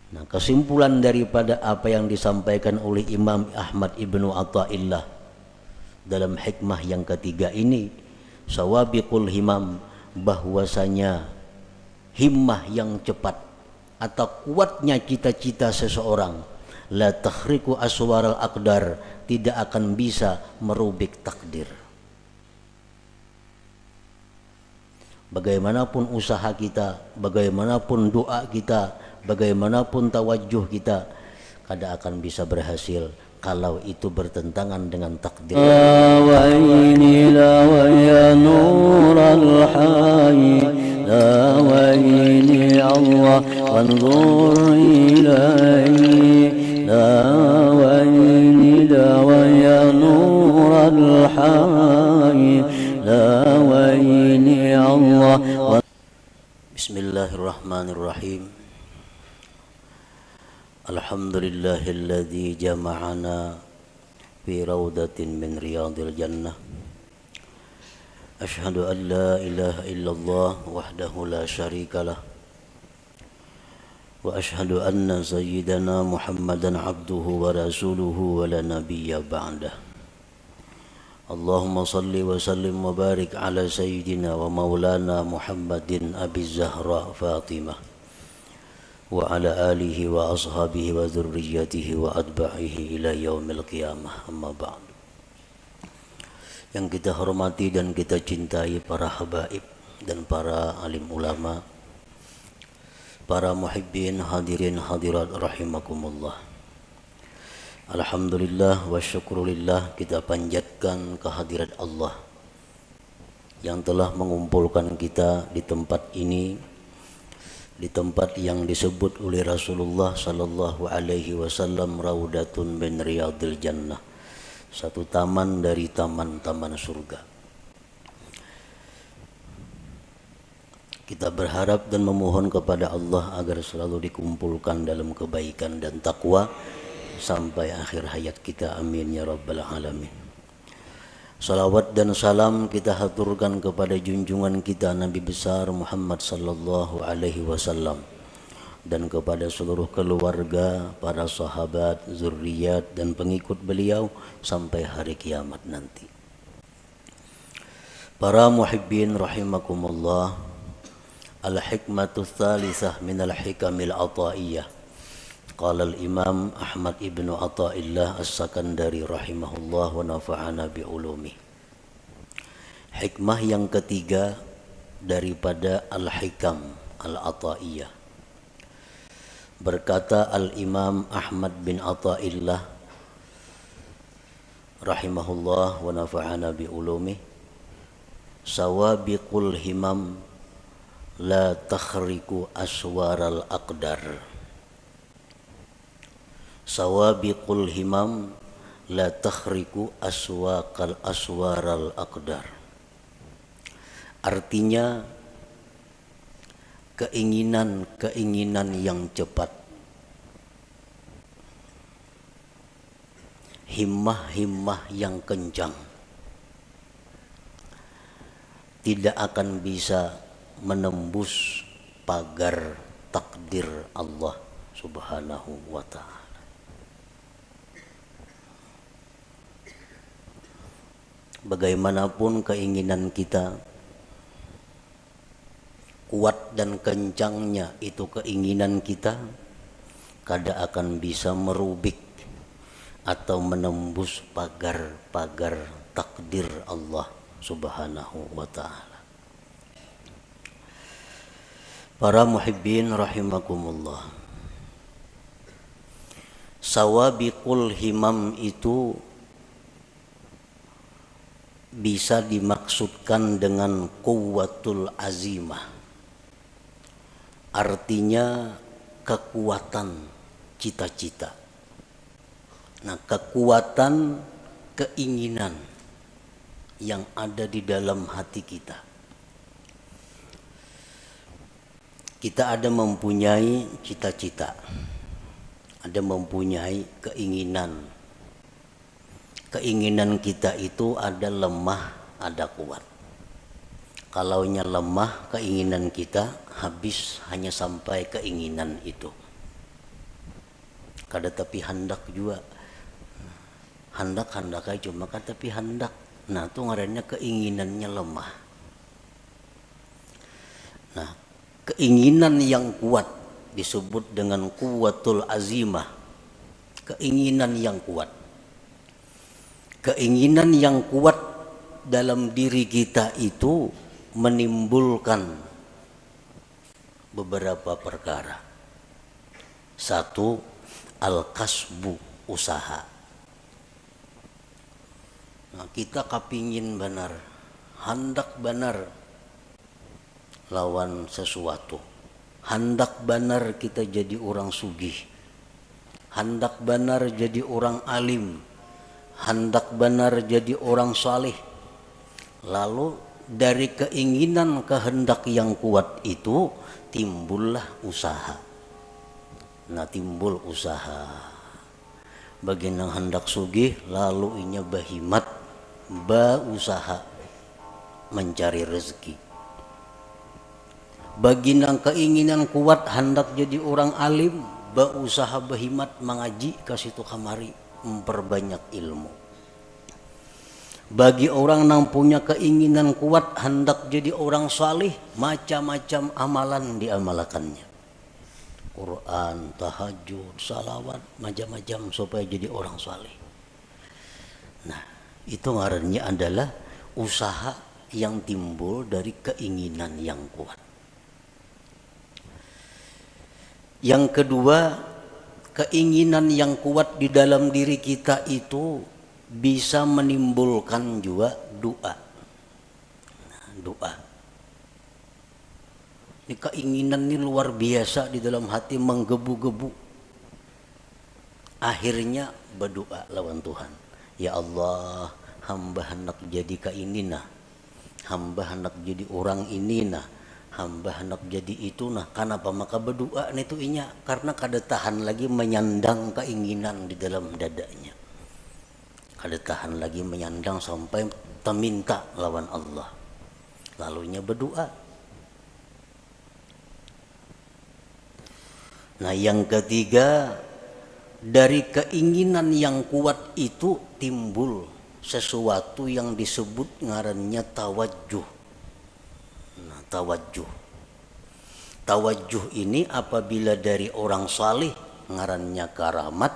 Nah, kesimpulan daripada apa yang disampaikan oleh Imam Ahmad Ibnu Athaillah dalam hikmah yang ketiga ini, sawabiqul himam, bahwasanya himmah yang cepat atau kuatnya cita-cita seseorang, la takhriku aswaral aqdar, tidak akan bisa merubik takdir. Bagaimanapun usaha kita, bagaimanapun doa kita, bagaimanapun tawajuh kita, kada akan bisa berhasil kalau itu bertentangan dengan takdir. Wa inni la wa ya nural hayy la wa inni Allah wanzur ilayhi la wa inni la wa ya nural hayy la wa inni Allah. Bismillahirrahmanirrahim. Alhamdulillahilladzi jama'ana fi rawdatin min riyadil jannah. Ashhadu an la ilaha illallah wahdahu la syarikalah. Wa ashhadu anna sayyidana Muhammadan abduhu wa rasuluhu wa la nabiyya ba'dah. Allahumma salli wa sallim wa barik ala sayyidina wa maulana Muhammadin Abi Zahra Fatimah wa ala alihi wa ashabihi wa dzurriyyatihi wa atba'ihi ila yaumil qiyamah, amma ba'd. Yang kita hormati dan kita cintai para habaib dan para alim ulama, para muhibbin hadirin hadirat rahimakumullah. Alhamdulillah wa syukrulillah, kita panjatkan kehadirat Allah yang telah mengumpulkan kita di tempat ini, di tempat yang disebut oleh Rasulullah sallallahu alaihi wasallam raudatun min riyadil jannah, satu taman dari taman-taman surga. Kita berharap dan memohon kepada Allah agar selalu dikumpulkan dalam kebaikan dan takwa sampai akhir hayat kita, amin ya rabbal alamin. Salawat dan salam kita haturkan kepada junjungan kita Nabi besar Muhammad sallallahu alaihi wasallam dan kepada seluruh keluarga, para sahabat, zuriat dan pengikut beliau sampai hari kiamat nanti. Para muhibbin rahimakumullah, al-hikmatu tsalisah min al-hikamil ataiyah. Qala al-Imam Ahmad Ibnu Athaillah As-Sakandari rahimahullah wa nafa'ana bi'ulumi. Hikmah yang ketiga daripada al-hikam al-ataiyah. Berkata al-Imam Ahmad bin Athaillah rahimahullah wa nafa'ana bi'ulumi, sawabiqul himam la takhriku aswaral aqdar. Sawabiqul himam la takhriku aswaral aqdar. Artinya keinginan yang cepat, himmah yang kencang tidak akan bisa menembus pagar takdir Allah Subhanahu wa ta'ala. Bagaimanapun keinginan kita, kuat dan kencangnya itu keinginan kita, kada akan bisa merubik atau menembus pagar-pagar takdir Allah Subhanahu wa ta'ala. Para muhibbin rahimakumullah, sawabiqul himam itu bisa dimaksudkan dengan quwwatul azimah, artinya kekuatan cita-cita. Nah, kekuatan keinginan yang ada di dalam hati kita. Kita ada mempunyai cita-cita, ada mempunyai keinginan. Keinginan kita itu ada lemah, ada kuat. Kalaunya lemah keinginan kita, habis hanya sampai keinginan itu. kada tapi hendak juga. Hendak aja cuma kan tapi hendak. Nah, itu ngarannya keinginannya lemah. Nah, keinginan yang kuat disebut dengan kuwatul azimah. Keinginan yang kuat. Keinginan yang kuat dalam diri kita itu menimbulkan beberapa perkara. Satu, al-kasbu, usaha. Nah, kita kapingin benar, hendak benar lawan sesuatu. Hendak benar kita jadi orang sugih. Hendak benar jadi orang alim. Hendak benar jadi orang saleh. Lalu dari keinginan kehendak yang kuat itu timbullah usaha. Nah, timbul usaha. Bagi yang hendak sugih lalu inya bahimat, usaha mencari rezeki. Bagi yang keinginan kuat hendak jadi orang alim, usaha bahimat mengaji kasih tu kamari memperbanyak ilmu. Bagi orang yang punya keinginan kuat hendak jadi orang saleh, macam-macam amalan diamalkannya. Quran, tahajud, salawat, macam-macam supaya jadi orang saleh. Nah, itu ngarannya adalah usaha yang timbul dari keinginan yang kuat. Yang kedua, keinginan yang kuat di dalam diri kita itu bisa menimbulkan juga doa. Nah, doa. Ini keinginan ini luar biasa di dalam hati menggebu-gebu. Akhirnya berdoa lawan Tuhan. Ya Allah, hamba hendak jadi kainina. Hamba hendak jadi orang ini nah. Hamba hendak jadi itu nah. Kenapa maka berdoa itu inya? Karena kada tahan lagi menyandang keinginan di dalam dadanya. Kada tahan lagi menyandang sampai meminta lawan Allah. Lalunya berdoa. Nah, yang ketiga, dari keinginan yang kuat itu timbul sesuatu yang disebut ngarannya tawajjuh. Nah, tawajjuh. Tawajjuh ini apabila dari orang saleh ngarannya karamat,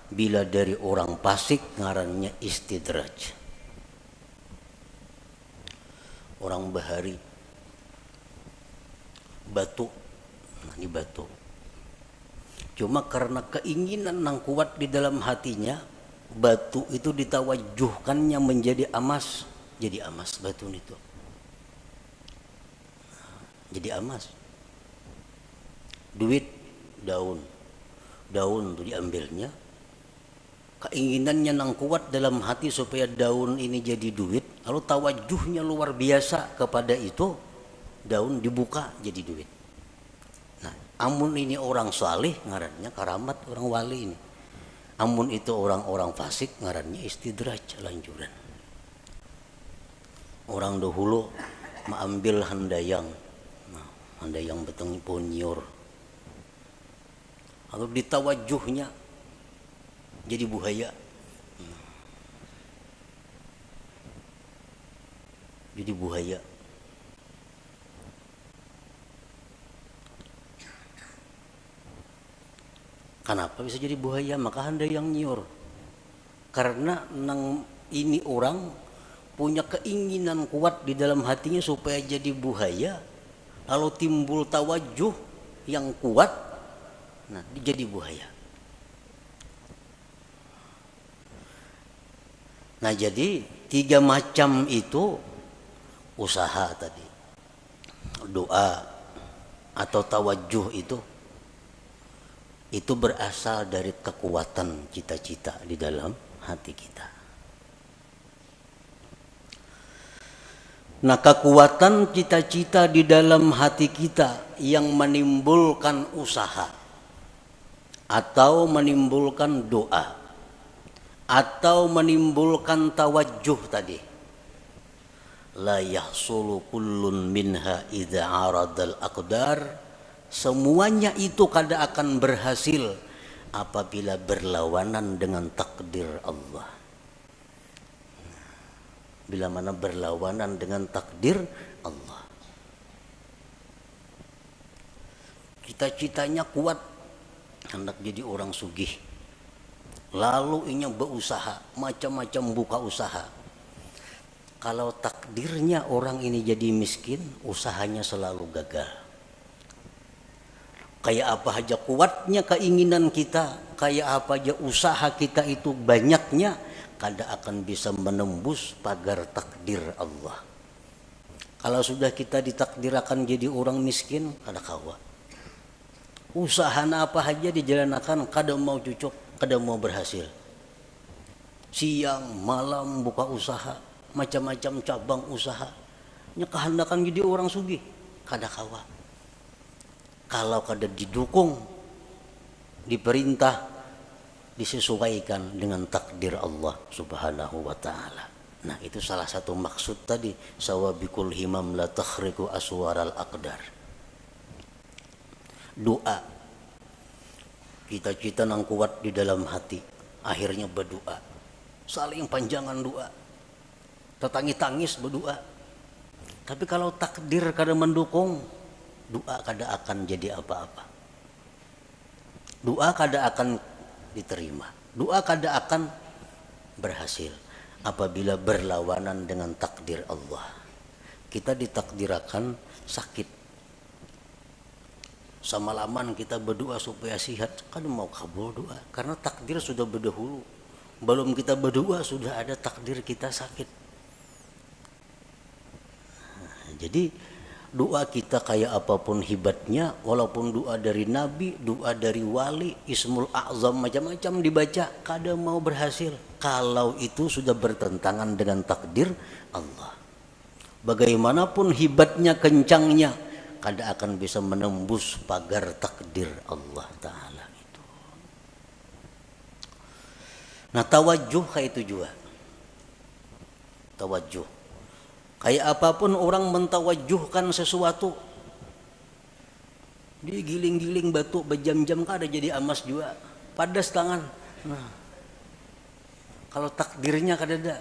bila dari orang fasik ngarannya istidraj. Orang bahari batu. Nah, ini batu. Cuma karena keinginan yang kuat di dalam hatinya, batu itu ditawajjuhkannya menjadi emas, jadi emas batu itu. Jadi emas. Duit, daun. Daun itu diambilnya. Keinginannya yang kuat dalam hati supaya daun ini jadi duit, lalu tawajjuhnya luar biasa kepada itu, daun dibuka jadi duit. Amun ini orang saleh ngarannya karamat, orang wali ini. Amun itu orang-orang fasik ngarannya istidraj, lanjuran. Orang dahulu mengambil handayang. Nah, handayang beteng ponyur. Lalu ditawajjuhnya jadi buhaya. Jadi buhaya. Kenapa bisa jadi buaya? Maka handayang nyiur. Karena ini orang punya keinginan kuat di dalam hatinya supaya jadi buaya, lalu timbul tawajjuh yang kuat, nah jadi buaya. Nah, jadi 3 macam itu usaha tadi, doa atau tawajjuh itu berasal dari kekuatan cita-cita di dalam hati kita. Nah, kekuatan cita-cita di dalam hati kita yang menimbulkan usaha atau menimbulkan doa atau menimbulkan tawajjuh tadi, la yahsulu kullun minha idza aradal aqdar. Semuanya itu kada akan berhasil apabila berlawanan dengan takdir Allah. Bila mana berlawanan dengan takdir Allah. Cita-citanya kuat, hendak jadi orang sugih. Lalu inya berusaha, macam-macam buka usaha. Kalau takdirnya orang ini jadi miskin, usahanya selalu gagal. Kayak apa aja kuatnya keinginan kita, kayak apa aja usaha kita itu banyaknya, kada akan bisa menembus pagar takdir Allah. Kalau sudah kita ditakdirkan jadi orang miskin, kada kawa. Usaha apa aja dijalankan, kada mau cocok, kada mau berhasil. Siang malam buka usaha, macam-macam cabang usaha, kehendakan jadi orang sugih, kada kawa. Kalau kada didukung, diperintah, disesuaikan dengan takdir Allah Subhanahu wa ta'ala. Nah, itu salah satu maksud tadi, sawabikul himam la takhriqu aswaral aqdar. Doa, cita-cita nang kuat di dalam hati, akhirnya berdoa, saling panjangan doa, tetangis-tangis berdoa. Tapi kalau takdir kada mendukung, doa kada akan jadi apa-apa. Doa kada akan diterima. Doa kada akan berhasil apabila berlawanan dengan takdir Allah. Kita ditakdirkan sakit. Semalaman kita berdoa supaya sehat, kan mau kabul doa. Karena takdir sudah berdahulu. Belum kita berdoa sudah ada takdir kita sakit. Nah, jadi doa kita kayak apapun hebatnya, walaupun doa dari nabi, doa dari wali, ismul a'zam macam-macam dibaca, kada mau berhasil kalau itu sudah bertentangan dengan takdir Allah. Bagaimanapun hebatnya, kencangnya, kada akan bisa menembus pagar takdir Allah Ta'ala itu. Nah, tawajuh kayak itu juga. Tawajuh, kayak apapun orang mentawajuhkan sesuatu, digiling-giling batu berjam-jam kada jadi amas juga, padas tangan. Nah, kalau takdirnya kada ada.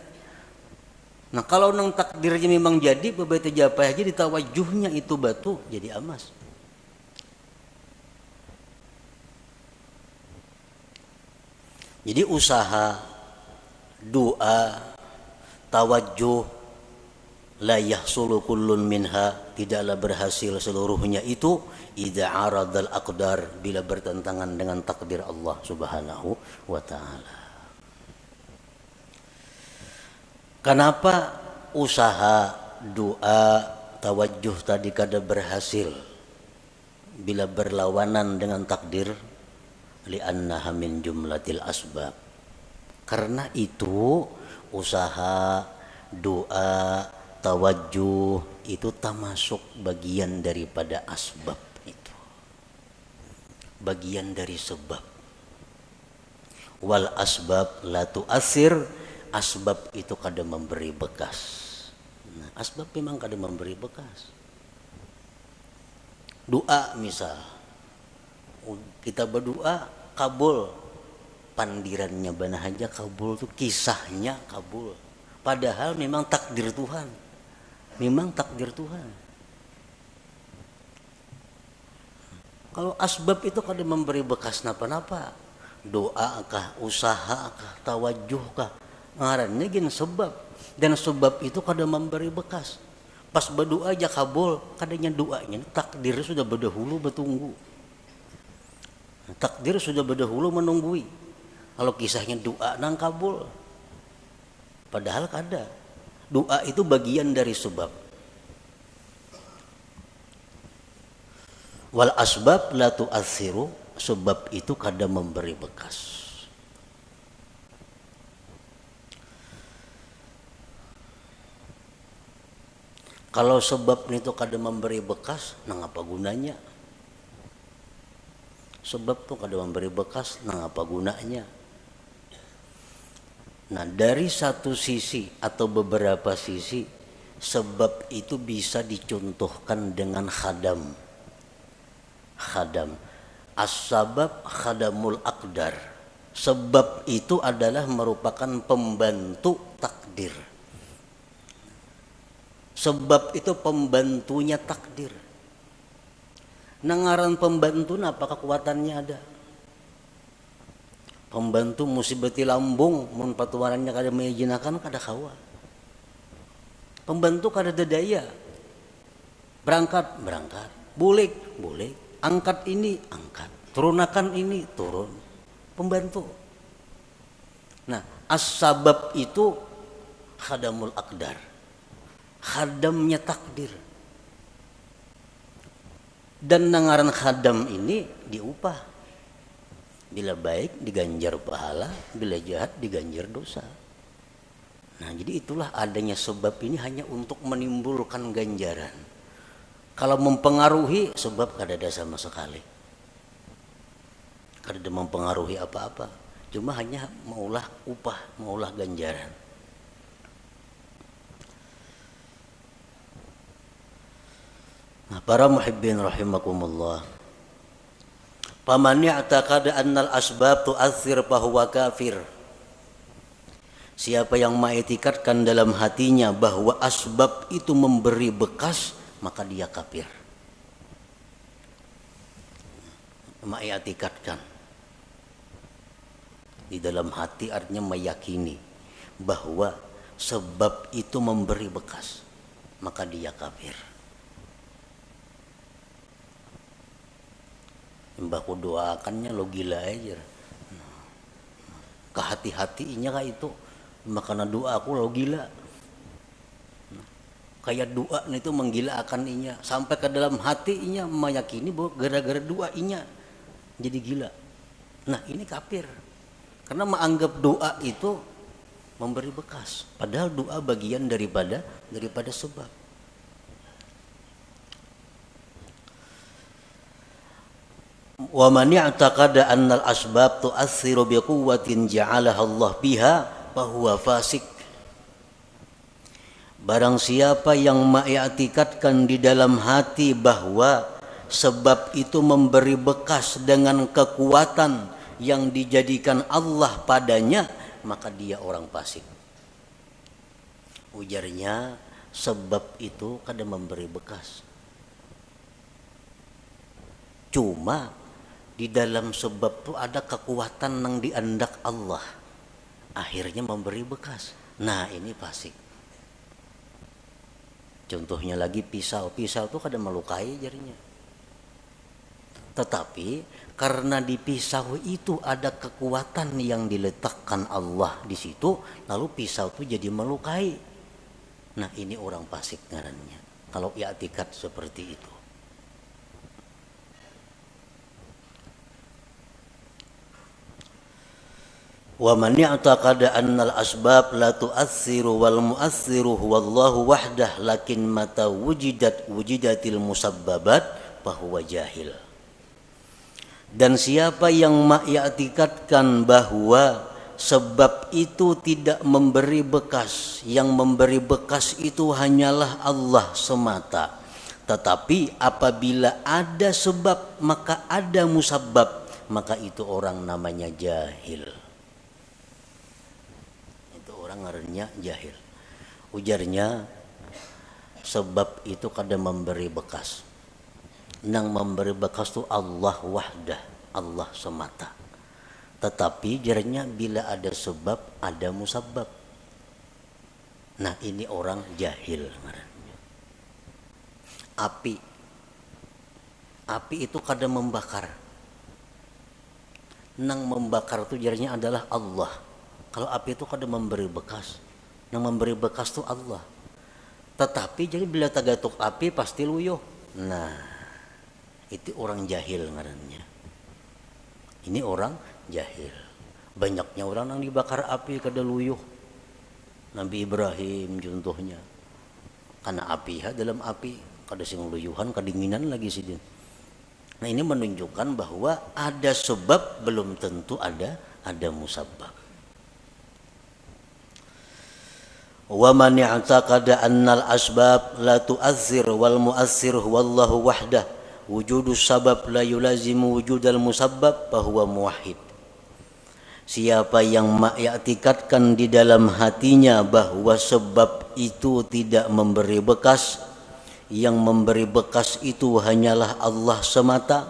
Nah, kalau nang takdirnya memang jadi, beberapa japa aja ditawajuhnya itu batu jadi emas. Jadi usaha, doa, tawajuh, la yahsulu kullun minha, tidaklah berhasil seluruhnya itu idza aradal aqdar, bila bertentangan dengan takdir Allah Subhanahu wa ta'ala. Kenapa usaha, doa, tawajuh tadi kada berhasil bila berlawanan dengan takdir? Li'annaha min jumlatil asbab. Karena itu usaha, doa, tawajuh itu termasuk bagian daripada asbab itu. Bagian dari sebab. Wal asbab la tu'athir, asbab itu kada memberi bekas. Nah, asbab memang kada memberi bekas. Doa misal, kita berdoa kabul, pandirannya benar aja kabul tuh, kisahnya kabul. Padahal memang takdir Tuhan. Memang takdir Tuhan. Kalau asbab itu kada memberi bekas napa-napa. Doa kah, usaha kah, tawajuh kah, ngarannya gini sebab, dan sebab itu kada memberi bekas. Pas berdoa aja kabul, kadanya doanya takdir sudah berdahulu bertunggu. Takdir sudah berdahulu menunggui. Kalau kisahnya doa nang kabul, padahal kada. Doa itu bagian dari sebab. Wal asbab la tu'athiru, sebab itu kada memberi bekas. Kalau sebab itu kada memberi bekas, nang apa gunanya? Sebab itu kada memberi bekas, nang apa gunanya? Nah, dari satu sisi atau beberapa sisi, sebab itu bisa dicontohkan dengan khadam. Khadam. As-sabab khadamul aqdar. Sebab itu adalah merupakan pembantu takdir. Sebab itu pembantunya takdir. Nangaran pembantu apa kekuatannya ada. Pembantu musibati lambung mun patuarannya kada meyajinakan kada kawa. Pembantu kada daya. Berangkat, bulik, angkat ini, angkat, turunakan ini, turun. Pembantu. Nah, as-sabab itu khadamul aqdar. Khadamnya takdir. Dan nangaran khadam ini diupah. Bila baik diganjar pahala, bila jahat diganjar dosa. Nah, jadi itulah adanya sebab ini hanya untuk menimbulkan ganjaran. Kalau mempengaruhi, sebab kada ada sama sekali. Kada ada mempengaruhi apa-apa. Cuma hanya maulah upah, maulah ganjaran. Nah, para muhibbin rahimakumullah. Faman i'taqada annal asbab tu'athir fahuwa kafir. Siapa yang mengiktikadkan dalam hatinya bahwa asbab itu memberi bekas, maka dia kafir. Mengiktikadkan di dalam hati artinya meyakini bahwa sebab itu memberi bekas, maka dia kafir. Mbahku doakannya lo gila aja. Kehati-hatinya kah itu, makanya doa aku lo gila. Kayak doa itu menggilaakan inya sampai ke dalam hati inya meyakini bahwa gara-gara doa inya jadi gila. Nah, ini kafir. Karena menganggap doa itu memberi bekas, padahal doa bagian daripada sebab. Wa man i'taqada annal asbab tu'assiru biquwwatin ja'alaha Allah biha fa huwa fasik. Barang siapa yang mengiktikadkan di dalam hati bahwa sebab itu memberi bekas dengan kekuatan yang dijadikan Allah padanya, maka dia orang fasik. Ujarnya, sebab itu kada memberi bekas. Cuma di dalam sebab itu ada kekuatan yang diandak Allah, akhirnya memberi bekas. Nah, ini fasik. Contohnya lagi pisau itu kada melukai jarinya. Tetapi karena di pisau itu ada kekuatan yang diletakkan Allah di situ, lalu pisau itu jadi melukai. Nah, ini orang fasik ngarannya. Kalau i'tikad seperti itu. Wa man i'taqada annal asbab la tu'assiru wal mu'assiru huwallahu wahdah lakin mata wujidatil musabbabat fahuwa jahil. Dan siapa yang mengiktikadkan bahwa sebab itu tidak memberi bekas, yang memberi bekas itu hanyalah Allah semata, tetapi apabila ada sebab maka ada musabbab, maka itu orang namanya jahil. Orang ngarannya jahil. Ujarnya, sebab itu kada memberi bekas. Nang memberi bekas itu Allah wahdah, Allah semata. Tetapi jarnya bila ada sebab, ada musabbab. Nah, ini orang jahil ngarannya. Api itu kada membakar. Nang membakar itu jarnya adalah Allah. Kalau api itu kada memberi bekas, yang memberi bekas itu Allah. Tetapi jadi bila tagatuk api pasti luyuh. Nah, itu orang jahil ngarannya. Ini orang jahil. Banyaknya orang yang dibakar api kada luyuh. Nabi Ibrahim contohnya. Karena api dalam api kada sing luyuhan, kedinginan lagi sidin. Nah, ini menunjukkan bahwa ada sebab belum tentu ada musabbab. Wa man i'taqada annal asbab la tu'athir wal mu'athir huwallahu wahdah wujudus sabab la yulazimu wujudal musabbab fahuwa muwahhid. Siapa yang mengiktikadkan di dalam hatinya bahwa sebab itu tidak memberi bekas, yang memberi bekas itu hanyalah Allah semata,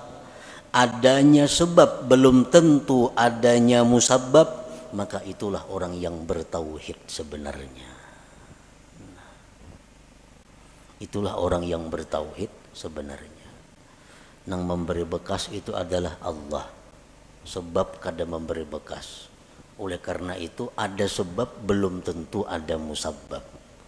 adanya sebab belum tentu adanya musabbab, maka itulah orang yang bertauhid sebenarnya. Itulah orang yang bertauhid sebenarnya. Yang memberi bekas itu adalah Allah. Sebab kada memberi bekas. Oleh karena itu ada sebab belum tentu ada musabbab.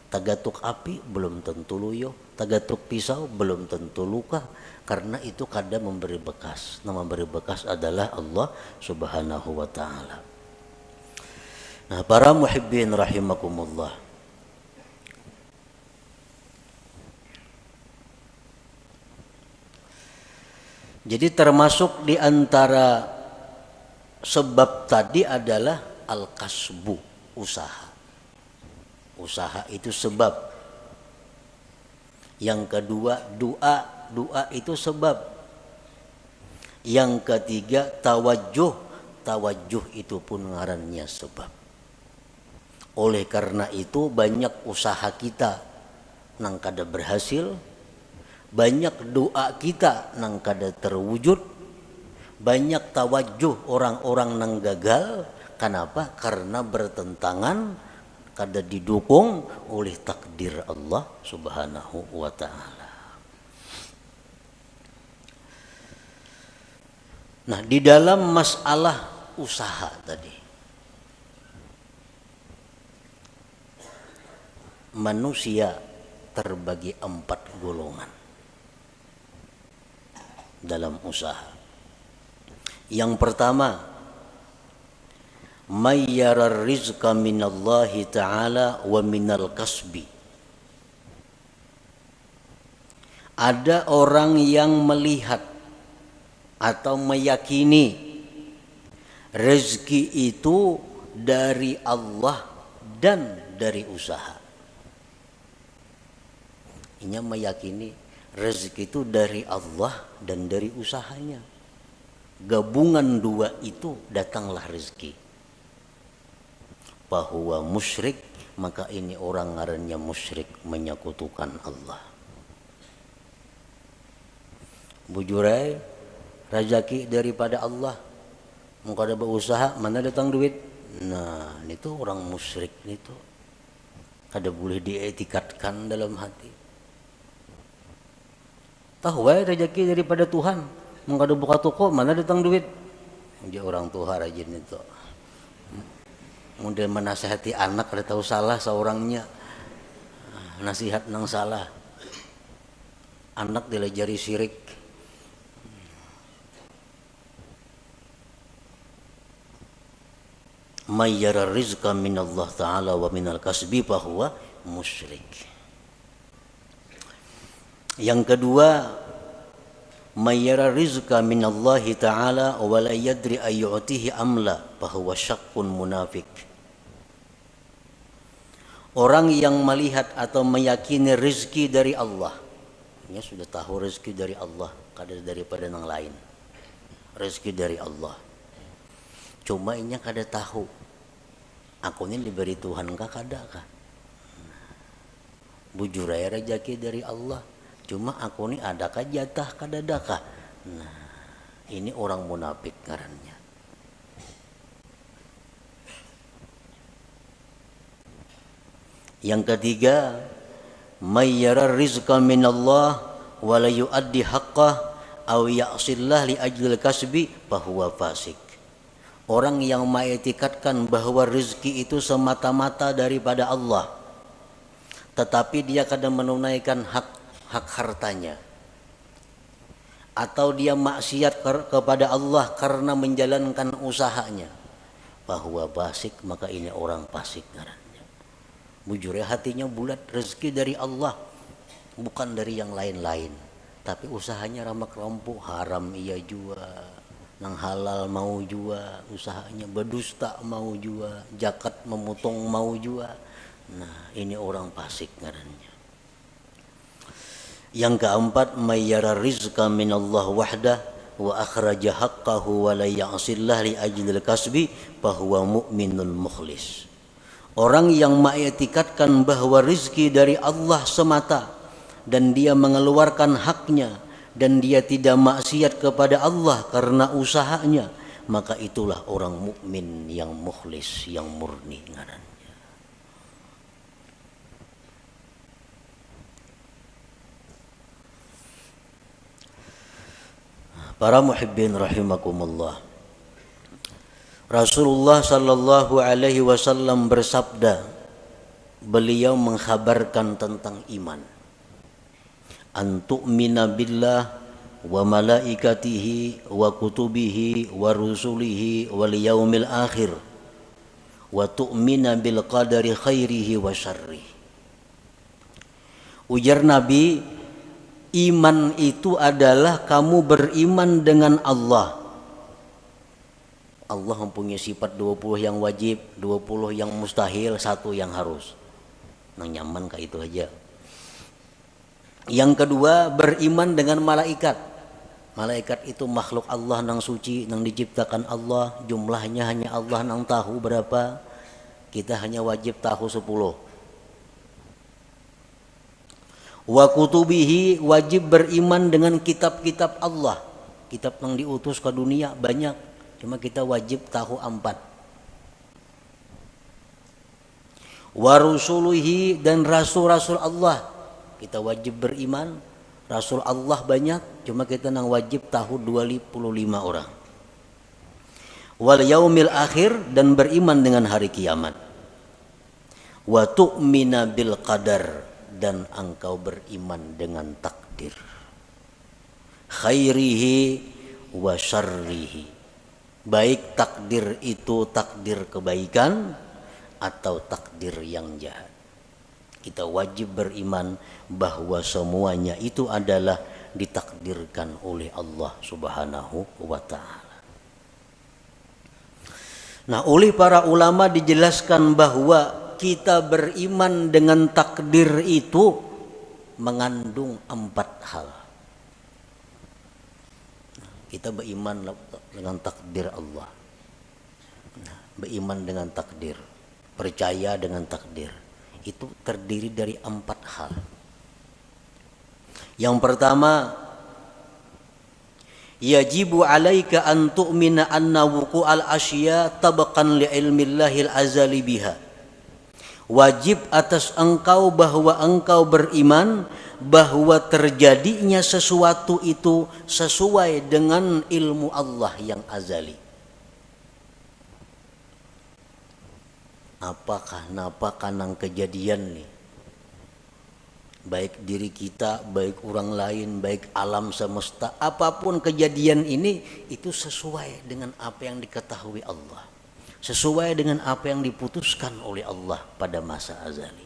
Tagatuk api belum tentu luyuh, tagatuk pisau belum tentu luka. Karena itu kada memberi bekas. Yang memberi bekas adalah Allah Subhanahu wa ta'ala. Nah, para muhibbin rahimakumullah, jadi termasuk di antara sebab tadi adalah al-kasbu, usaha. Usaha itu sebab. Yang kedua doa, doa itu sebab. Yang ketiga tawajjuh, tawajjuh itu pun ngarannya sebab. Oleh karena itu banyak usaha kita nang kada berhasil, banyak doa kita nang kada terwujud, banyak tawajjuh orang-orang nang gagal. Kenapa? Karena bertentangan, kada didukung oleh takdir Allah Subhanahu wa ta'ala. Nah, di dalam masalah usaha tadi, manusia terbagi 4 golongan dalam usaha. Yang pertama, mayyarar rizqa minallahi ta'ala wa minal kasbi. Ada orang yang melihat atau meyakini rezeki itu dari Allah dan dari usaha. Ini meyakini rezeki itu dari Allah dan dari usahanya. Gabungan dua itu datanglah rezeki. Bahwa musyrik, maka ini orang ngarannya musyrik, menyekutukan Allah. Bujurai rezeki daripada Allah. Muka ada berusaha, mana datang duit? Nah, itu orang musyrik itu. Kada boleh dietikatkan dalam hati. Tahu rezeki daripada Tuhan. Muka ada buka toko, mana datang duit? Dia orang Tuhan rajin itu. Model menasihati anak kada tahu salah seorangnya, nasihat nang salah, anak dilajari syirik. Mayyara rizqa minallah ta'ala wa minal kasbi fahuwa musyrik. Yang kedua, mayyara rizqa minallahi ta'ala wa la yadri ayyu'tihi amla fahuwa syakkun munafik. Orang yang melihat atau meyakini rezeki dari Allah, dia sudah tahu rezeki dari Allah, kada daripada yang lain. Rezeki dari Allah. Cuma inya kada tahu, aku ini diberi Tuhan kah kada kah? Bujur aja rezeki dari Allah. Cuma aku ini adakah jatah kada adakah? Nah, ini orang munafik ngarannya. Yang ketiga, mayyara rizqa minallah wa la yuaddi haqqah aw ya'sillah li ajlil kasbi fahuwa fasik. Orang yang mengiktikadkan bahwa rezeki itu semata-mata daripada Allah, tetapi dia kadang menunaikan hak hartanya, atau dia maksiat kepada Allah karena menjalankan usahanya, bahwa fasik, maka ini orang fasik ngarannya. Bujur ya, hatinya bulat, rezeki dari Allah, bukan dari yang lain-lain, tapi usahanya ramak rampuk, haram ia jua, nang halal mau jua, usahanya berdusta mau jua, zakat memotong mau jua. Nah, ini orang fasik ngarannya. Yang keempat, mayyara rizqa minallah wahdah wa akhraja haqqahu wa la ya'sillah li ajlil kasbi fahuwa mu'minul mukhlis. Orang yang mengiktikadkan bahwa rizki dari Allah semata dan dia mengeluarkan haknya dan dia tidak maksiat kepada Allah karena usahanya, maka itulah orang mukmin yang mukhlis, yang murni ngarannya. Para muhibbin rahimakumullah. Rasulullah sallallahu alaihi wasallam bersabda, beliau mengkhabarkan tentang iman. An tu'mina billah wa malaikatihi wa kutubihi wa rusulihi wal yaumil akhir wa tu'mina bil qadari khairihi wa syarrihi. Ujar Nabi, iman itu adalah kamu beriman dengan Allah. Allah mempunyai sifat 20 yang wajib, 20 yang mustahil, 1 yang harus. Nang nyaman kayak itu aja. Yang kedua, beriman dengan malaikat. Malaikat itu makhluk Allah nang suci, nang diciptakan Allah, jumlahnya hanya Allah nang tahu berapa. Kita hanya wajib tahu 10. Wa kutubihi, wajib beriman dengan kitab-kitab Allah. Kitab yang diutus ke dunia banyak, cuma kita wajib tahu 4. Wa rusulihi, dan rasul-rasul Allah, kita wajib beriman. Rasul Allah banyak, cuma kita nang wajib tahu 25 orang. Wal yaumil akhir, dan beriman dengan hari kiamat. Wa tu'mina bil qadar, dan engkau beriman dengan takdir, khairihi wa syarrihi, baik takdir itu takdir kebaikan atau takdir yang jahat. Kita wajib beriman bahwa semuanya itu adalah ditakdirkan oleh Allah Subhanahu wa ta'ala. Nah, oleh para ulama dijelaskan bahwa kita beriman dengan takdir itu mengandung 4 hal. Kita beriman dengan takdir Allah, beriman dengan takdir, percaya dengan takdir, itu terdiri dari 4 hal. Yang pertama, yajibu alaika an tu'mina anna wuqu'al asya tabaqan li ilmillahil azali biha. Wajib atas engkau bahwa engkau beriman bahwa terjadinya sesuatu itu sesuai dengan ilmu Allah yang azali. Apakah napa kanang kejadian nih, baik diri kita, baik orang lain, baik alam semesta, apapun kejadian ini itu sesuai dengan apa yang diketahui Allah, sesuai dengan apa yang diputuskan oleh Allah pada masa azali.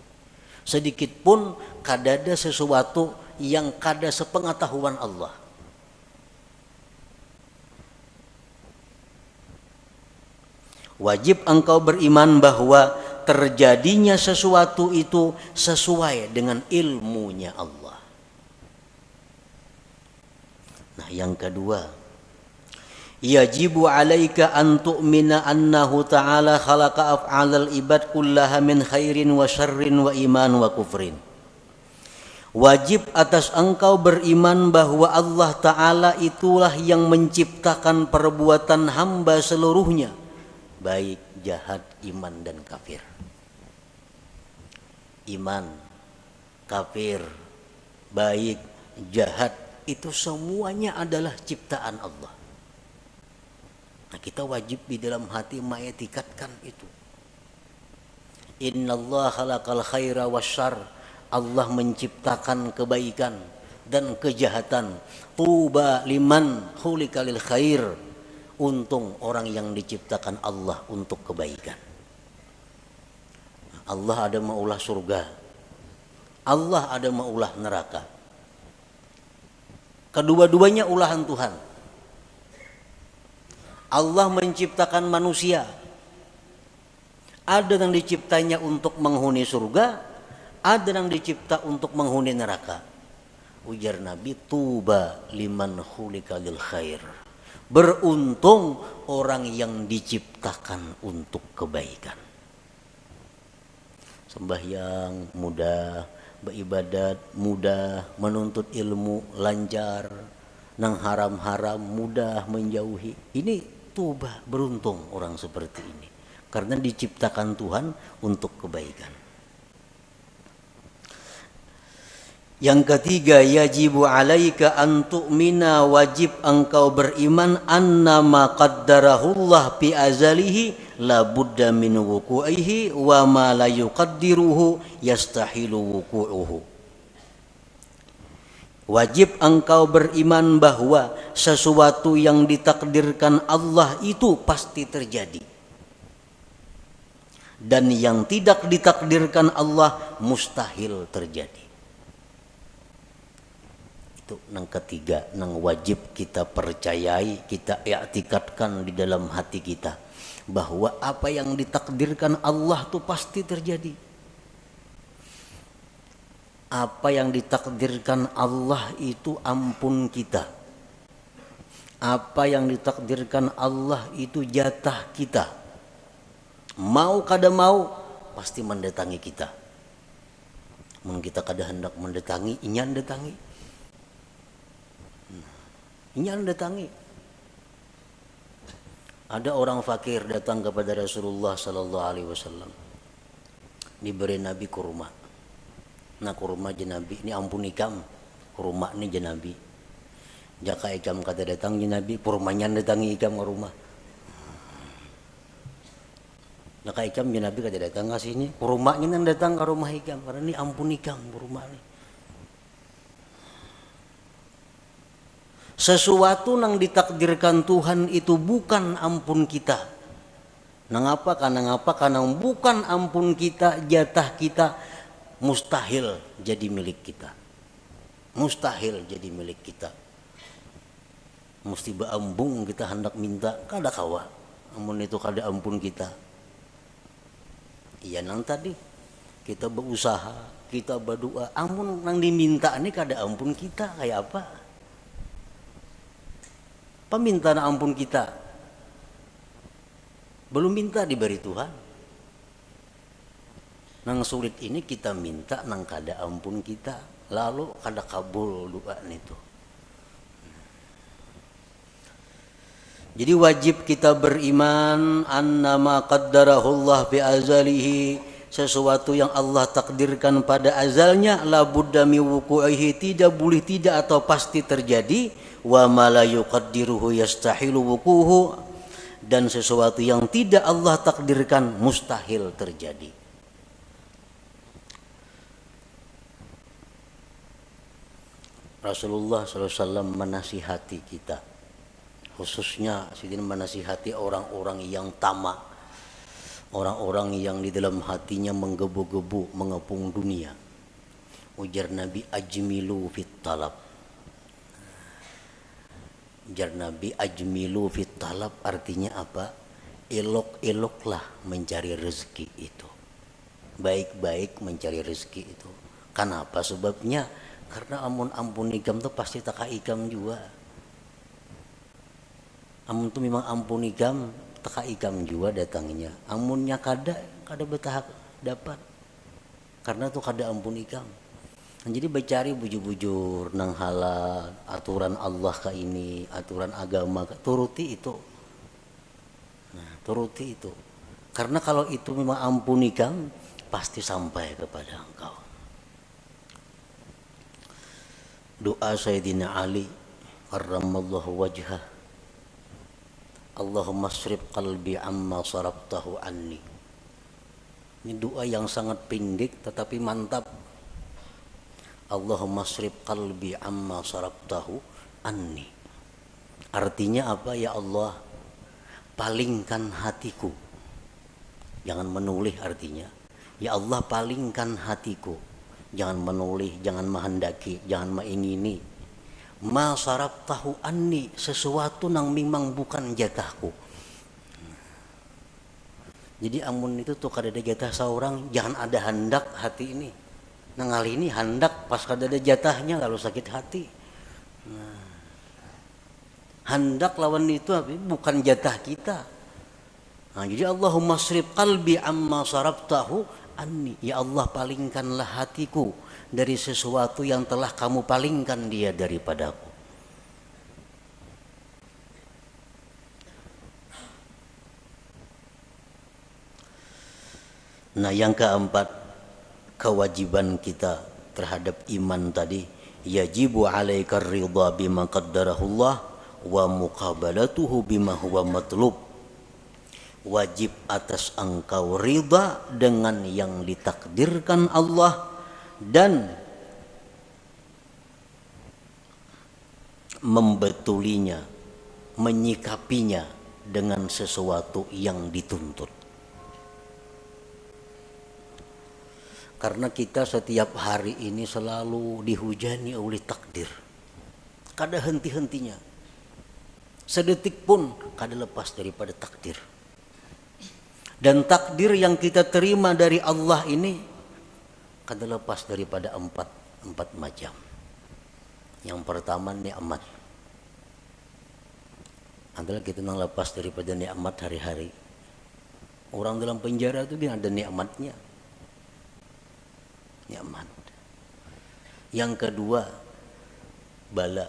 Sedikit pun kadada sesuatu yang kada sepengetahuan Allah. Wajib engkau beriman bahwa terjadinya sesuatu itu sesuai dengan ilmunya Allah. Nah, yang kedua, yajibu alaika an tu'mina annahu ta'ala khalaqa af'alal ibad kullaha min khairin wa syarrin wa iman wa kufrin. Wajib atas engkau beriman bahwa Allah Ta'ala itulah yang menciptakan perbuatan hamba seluruhnya, baik jahat, iman dan kafir. Iman, kafir, baik, jahat, itu semuanya adalah ciptaan Allah. Nah, kita wajib di dalam hati mengetikatkan itu. Innallaha khalaqal khaira wasyarr, Allah menciptakan kebaikan dan kejahatan. Tuba liman khuliqa lil khair, untung orang yang diciptakan Allah untuk kebaikan. Allah ada maulah surga, Allah ada maulah neraka. Kedua-duanya ulahan Tuhan. Allah menciptakan manusia, ada yang diciptanya untuk menghuni surga, ada yang dicipta untuk menghuni neraka. Ujar Nabi, tuba liman khulika lil khair. Beruntung orang yang diciptakan untuk kebaikan. Sembahyang mudah, beribadat mudah, menuntut ilmu lancar, nang haram-haram mudah menjauhi. Ini tuba, beruntung orang seperti ini. Karena diciptakan Tuhan untuk kebaikan. Yang ketiga, yajibu alaika an tu'mina, wajib engkau beriman annama qaddarahullah fi azalihi la budda min wuku'ihi wa ma la yuqaddiruhu yastahilu wuku'uhu. Wajib engkau beriman bahwa sesuatu yang ditakdirkan Allah itu pasti terjadi. Dan yang tidak ditakdirkan Allah mustahil terjadi. Itu yang ketiga, yang wajib kita percayai, kita i'tikadkan di dalam hati kita, bahwa apa yang ditakdirkan Allah itu pasti terjadi. Apa yang ditakdirkan Allah itu ampun kita. Apa yang ditakdirkan Allah itu jatah kita. Mau kada mau pasti mendatangi kita. Mun kita kada hendak mendatangi, inyan datangi. Inyan datangi. Ada orang fakir datang kepada Rasulullah sallallahu alaihi wasallam. Diberi Nabi kurma. Nah kurma je Nabi, ini ampun ikam. Kurma ni je Nabi. Jaka ikam kata datang je Nabi, kurmanya datangi ikam ke rumah. Jaka ikam je Nabi kata datang ke sini, kurmanya nang datang ke rumah ikam karena ini ampun ikam kurma ni. Sesuatu yang ditakdirkan Tuhan itu bukan ampun kita. Nangapa? Karena bukan ampun kita, jatah kita mustahil jadi milik kita. Mustahil jadi milik kita. Mesti beambung kita hendak minta, kada kawa. Amun itu kada ampun kita. Iya nang tadi kita berusaha, kita berdoa, amun nang diminta ini kada ampun kita kayak apa? Pemintaan ampun kita belum minta diberi Tuhan. Nang sulit ini kita minta nang kada ampun kita, lalu kada kabul doa itu. Jadi wajib kita beriman annama qaddarahullah bi azalihi, sesuatu yang Allah takdirkan pada azalnya la budda mi wuqu'ihi, tidak boleh tidak atau pasti terjadi. Wa ma la yuqaddiruhu yastahilu wuquhu, dan sesuatu yang tidak Allah takdirkan mustahil terjadi. Rasulullah SAW menasihati kita, khususnya sidin menasihati orang-orang yang tamak, orang-orang yang di dalam hatinya menggebu-gebu mengepung dunia. Ujar Nabi, ajmilu fit talab. Ujar Nabi, ajmilu fit talab artinya apa? Elok-eloklah mencari rezeki itu. Baik-baik mencari rezeki itu. Kenapa sebabnya? Karena ampun ikam tuh pasti taka ikam juga. Amun tuh memang ampun ikam, taka ikam juga datangnya. Amunnya kada betah dapat. Karena tuh kada ampun ikam. Jadi bercari bujur-bujur nang halal, aturan Allah ke ini, aturan agama, turuti itu. Nah, turuti itu. Karena kalau itu memang ampuni kamu, pasti sampai kepada engkau. Doa Sayyidina Ali karramallahu wajhah, Allahumma srif qalbi amma sarabtahu anni. Ini doa yang sangat pendek tetapi mantap. Allahumma srif qalbi amma sarabtahu anni. Artinya apa? Ya Allah, palingkan hatiku. Jangan menoleh artinya. Ya Allah, palingkan hatiku. Jangan menoleh, jangan menghendaki, jangan mengingini. Ma sarabtahu anni, sesuatu yang memang bukan jatahku. Jadi amun itu tuh kada ada jatah seorang, jangan ada hendak hati ini. Nah kali ini hendak pas kada ada jatahnya kalau sakit hati. Nah, hendak lawan itu bukan jatah kita. Nah, jadi Allahumma srif qalbi amma sarabtahu anni. Ya Allah, palingkanlah hatiku dari sesuatu yang telah kamu palingkan dia daripadaku. Nah yang keempat, kewajiban kita terhadap iman tadi, yajibu alaika ridha bima qaddarahullah wa muqabalatuhu bima huwa matlub. Wajib atas engkau ridha dengan yang ditakdirkan Allah dan membetulinya, menyikapinya dengan sesuatu yang dituntut. Karena kita setiap hari ini selalu dihujani oleh takdir. Kada henti-hentinya. Sedetik pun kada lepas daripada takdir. Dan takdir yang kita terima dari Allah ini kada lepas daripada empat macam. Yang pertama nikmat. Adalah kita nang lepas daripada nikmat hari-hari. Orang dalam penjara itu dia ada nikmatnya. Nikmat. Yang kedua, bala.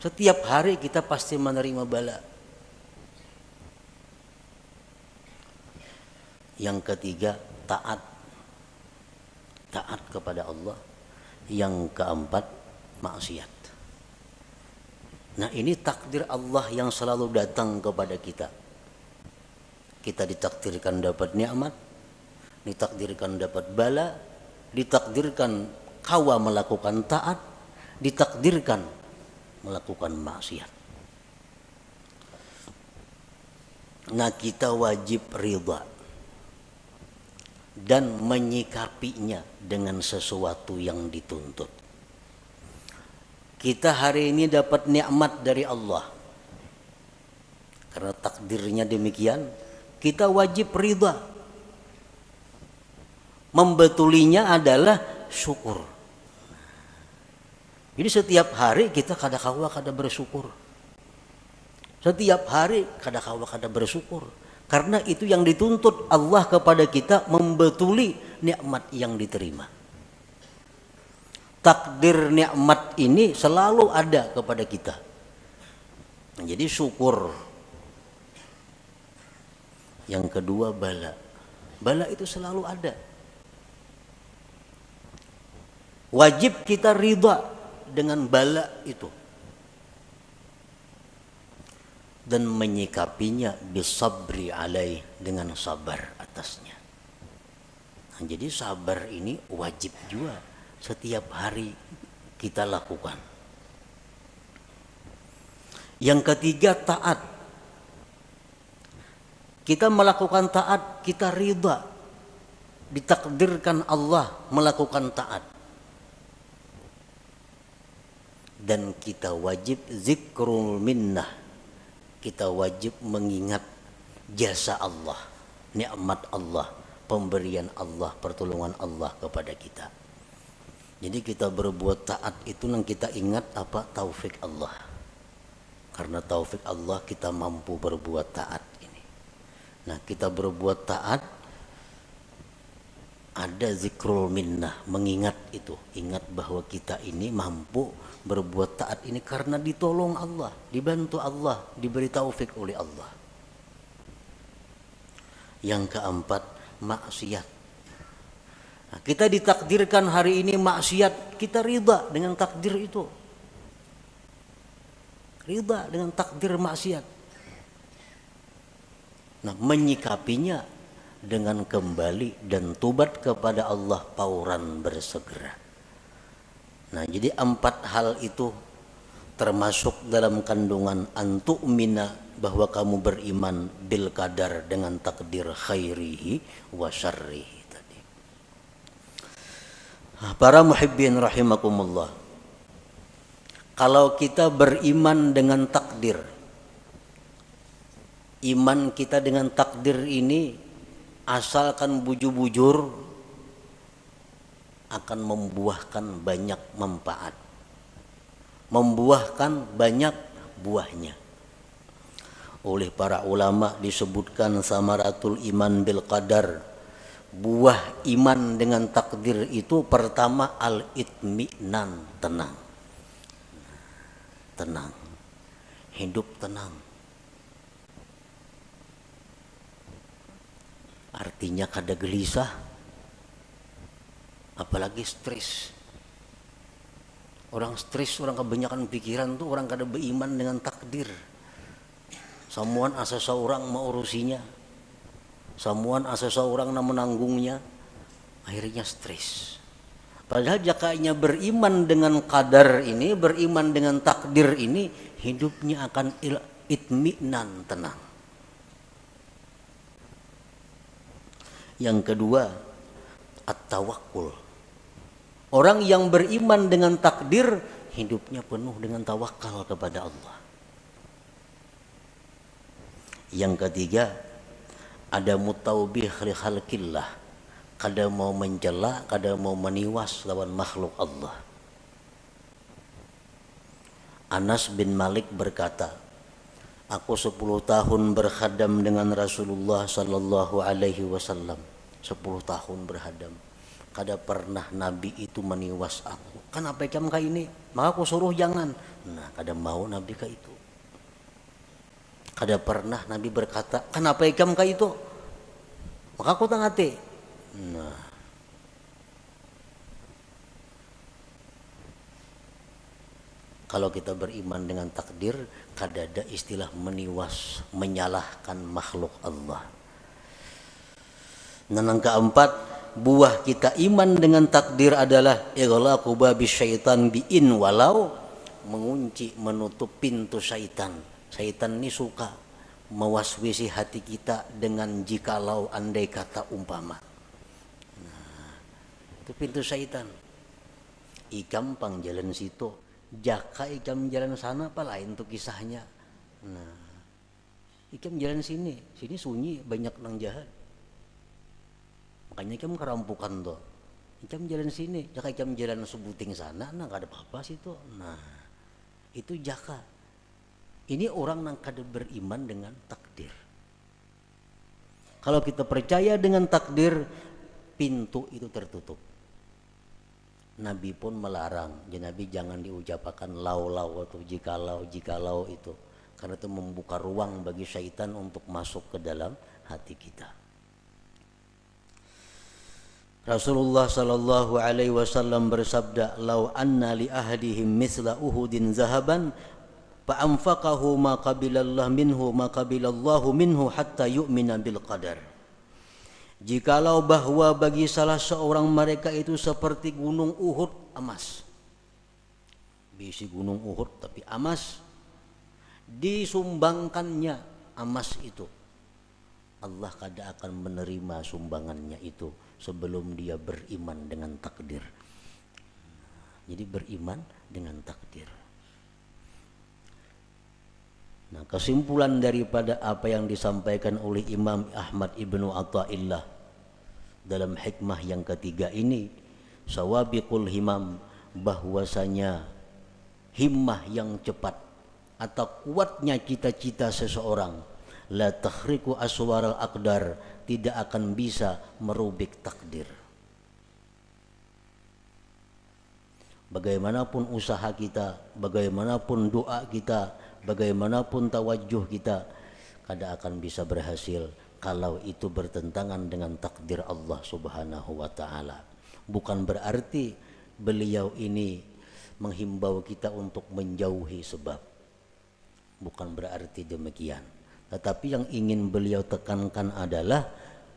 Setiap hari kita pasti menerima bala. Yang ketiga, taat. Taat kepada Allah. Yang keempat, maksiat. Nah, ini takdir Allah yang selalu datang kepada kita. Kita ditakdirkan dapat nikmat, ditakdirkan dapat bala, ditakdirkan kawa melakukan taat, ditakdirkan melakukan maksiat. Nah, kita wajib ridha dan menyikapinya dengan sesuatu yang dituntut. Kita hari ini dapat nikmat dari Allah. Karena takdirnya demikian, kita wajib ridha. Membetulinya adalah syukur. Jadi setiap hari kita kada bersyukur. Setiap hari kada bersyukur. Karena itu yang dituntut Allah kepada kita, membetuli nikmat yang diterima. Takdir nikmat ini selalu ada kepada kita. Jadi syukur. Yang kedua bala. Bala itu selalu ada. Wajib kita ridha dengan bala itu. Dan menyikapinya bisabri alaih, dengan sabar atasnya. Nah, jadi sabar ini wajib juga setiap hari kita lakukan. Yang ketiga, taat. Kita melakukan taat, kita ridha. Ditakdirkan Allah melakukan taat. Dan kita wajib zikrul minnah. Kita wajib mengingat jasa Allah, nikmat Allah, pemberian Allah, pertolongan Allah kepada kita. Jadi kita berbuat taat itu yang kita ingat apa? Taufik Allah. Karena taufik Allah kita mampu berbuat taat ini. Nah, kita berbuat taat, ada zikrul minnah, mengingat itu, ingat bahwa kita ini mampu berbuat taat ini karena ditolong Allah, dibantu Allah, diberi taufik oleh Allah. Yang keempat, maksiat. Nah, kita ditakdirkan hari ini maksiat, kita ridha dengan takdir itu. Ridha dengan takdir maksiat. Nah, menyikapinya dengan kembali dan tobat kepada Allah pauran bersegera. Nah, jadi 4 hal itu termasuk dalam kandungan antu'mina, bahwa kamu beriman bil qadar, dengan takdir khairihi wa syarrihi tadi. Para muhibbin rahimakumullah, kalau kita beriman dengan takdir, iman kita dengan takdir ini, asalkan bujur-bujur, 4 hal itu kita akan membuahkan banyak manfaat, membuahkan banyak buahnya. Oleh para ulama disebutkan samaratul iman bil qadar, buah iman dengan takdir itu pertama al-itminan, tenang. Tenang, hidup tenang. Artinya kada gelisah, apalagi stres. Orang stres, orang kebanyakan pikiran tuh orang kada beriman dengan takdir. Samuan asa seorang mau urusinya, samuan asa seorang na menanggungnya, akhirnya stres. Padahal jakanya beriman dengan qadar ini, beriman dengan takdir ini, hidupnya akan itminan, tenang. Yang kedua, at-tawakkul. Orang yang beriman dengan takdir, hidupnya penuh dengan tawakal kepada Allah. Yang ketiga, ada mutaubih li khalqillah, kada mau mencela, kada mau meniwas lawan makhluk Allah. Anas bin Malik berkata, aku 10 tahun berkhadam dengan Rasulullah sallallahu alaihi wasallam. 10 tahun berkhadam, kada pernah Nabi itu meniwas aku. Kan apa jam kayak ini? Maka aku suruh jangan. Nah, kada mau Nabi kayak itu. Kada pernah Nabi berkata, kenapa ikam kayak itu? Maka aku tangati. Nah, kalau kita beriman dengan takdir, kada ada istilah meniwas, menyalahkan makhluk Allah. Dan yang keempat, buah kita iman dengan takdir adalah ighlaqu babi syaitan bi'in walau, mengunci, menutup pintu syaitan. Syaitan ini suka mewaswisi hati kita dengan jikalau, andai kata, umpama. Nah, itu pintu syaitan. Ikam pang jalan situ, jaka ikam jalan sana, apa lain tuh kisahnya. Nah, ikam jalan sini, sini sunyi, banyak nang jahat. Makanya ikam kerampukan tuh. Ikam jalan sini, jaka ikam jalan sebuting sana, nah gak ada apa-apa situ. Nah, itu jaka. Ini orang yang kada beriman dengan takdir. Kalau kita percaya dengan takdir, pintu itu tertutup. Nabi pun melarang, Nabi jangan diucapkan lau-lau atau jikalau itu, karena itu membuka ruang bagi syaitan untuk masuk ke dalam hati kita. Rasulullah sallallahu alaihi wasallam bersabda, "Lau anna li ahadihim misla Uhudin zahaban fa'anfaqahu ma qabilallahu minhu hatta yu'mina bil qadar." Jikalau bahwa bagi salah seorang mereka itu seperti gunung Uhud emas, bisi gunung Uhud tapi emas, disumbangkannya emas itu, Allah kada akan menerima sumbangannya itu sebelum dia beriman dengan takdir. Jadi beriman dengan takdir. Nah, kesimpulan daripada apa yang disampaikan oleh Imam Ahmad Ibnu Athaillah dalam hikmah yang ketiga ini, sawabiqul himam, bahwasanya himmah yang cepat atau kuatnya cita-cita seseorang, la takhriqu aswaral aqdar, tidak akan bisa merubik takdir. Bagaimanapun usaha kita, bagaimanapun doa kita, bagaimanapun tawajuh kita, kada akan bisa berhasil kalau itu bertentangan dengan takdir Allah Subhanahu wa ta'ala. Bukan berarti beliau ini menghimbau kita untuk menjauhi sebab, bukan berarti demikian. Tetapi yang ingin beliau tekankan adalah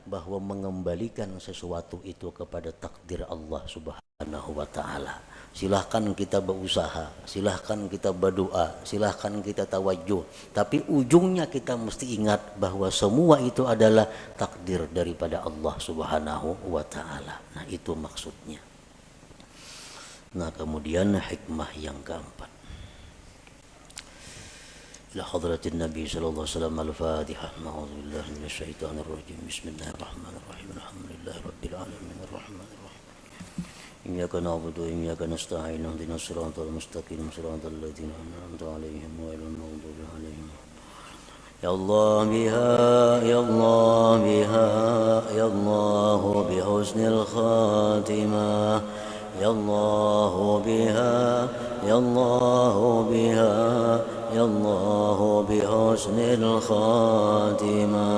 bahwa mengembalikan sesuatu itu kepada takdir Allah Subhanahu wa ta'ala. Silahkan kita berusaha, silahkan kita berdoa, silahkan kita tawajuh, tapi ujungnya kita mesti ingat bahwa semua itu adalah takdir daripada Allah Subhanahu wa ta'ala. Nah, itu maksudnya. Nah, kemudian hikmah yang keempat, ila hadratin Nabi sallallahu alaihi wasallam, al-Fatihah. A'udzu billahi minasyaitonir rajim. Bismillahirrahmanirrahim. Alhamdulillahirabbil alamin arrahmanirrahim. إياك نعبد وإياك نستعين اهدنا الصراط المستقيم صراط الذين أنعمت عليهم غير المغضوب عليهم. يا الله بها يا الله بها يا الله بحسن الخاتمة يا الله بها يا الله بها يا الله بحسن الخاتمة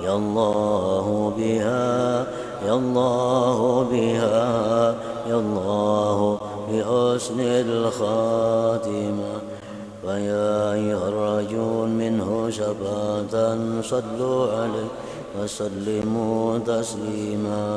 يا الله بها يا الله بها يا الله بحسن الخاتمة. فيا أيها الرجون منه شفاعة صلوا عليه وسلموا تسليما.